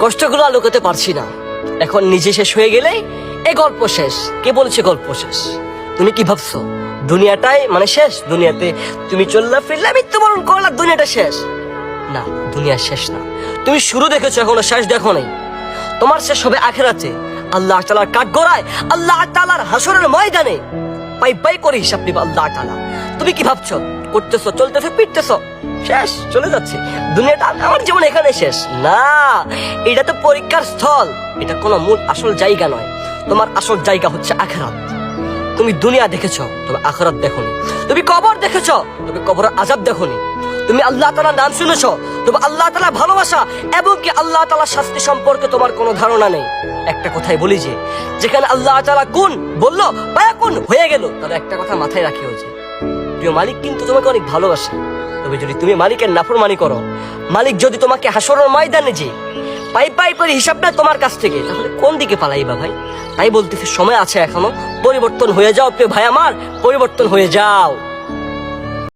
কষ্টগুলো আর লুকাতে পারছি না। এখন নিজে শেষ হয়ে গেলেই এই গল্প শেষ। কে বলেছে গল্প শেষ? তুমি কি ভাবছো দুনিয়াটাই মানে শেষ? দুনিয়াতে তুমি চললা ফিরলা মৃত্যুবরণ করলা, দুনিয়াটা শেষ? না, দুনিয়া শেষ না। তুমি শুরু দেখেছো, এখনো শেষ দেখো নাই। তোমার শেষ হবে আখিরাতে, আল্লাহ তাআলার কাঠগড়ায়, আল্লাহ তাআলার হাসরের ময়দানে পাই পাই করে হিসাব নিবে আল্লাহ তাআলা। তুমি কি ভাবছো করতেছো, চলতেছো, ফিরতেছো, শেষ চলে যাচ্ছে দুনিয়াটা, আমার জীবন এখানে শেষ? না, এটা তো পরীক্ষার স্থল, এটা কোনো মূল আসল জায়গা নয়। তোমার আসল জায়গা হচ্ছে আখিরাত। তুমি দুনিয়া দেখেছো, তবে আখিরাত দেখোনি। তুমি কবর দেখেছো, তবে কবরের আযাব দেখোনি। তুমি আল্লাহ তাআলার নাম শুনেছো, তবে আল্লাহ তাআলার ভালোবাসা এবং কি আল্লাহ তাআলার শাস্তি সম্পর্কে তোমার কোনো ধারণা নেই। একটা কথাই বলি যে যেখানে আল্লাহ তাআলা কুন বললো ফায়াকুন হয়ে গেল, তাহলে একটা কথা মাথায় রাখিও যে প্রিয় মালিক কিন্তু তোমাকে অনেক ভালোবাসে। তবে যদি তুমি মালিকের নাফরমানি করো, মালিক যদি তোমাকে হাসরের ময়দানে যে পাই পাই করে হিসাব নেয় তোমার কাছ থেকে, তাহলে কোন দিকে পালাইবা ভাই? তাই বলতেছি সময় আছে এখনো, পরিবর্তন হয়ে যাও প্রিয় ভাই আমার, পরিবর্তন হয়ে যাও।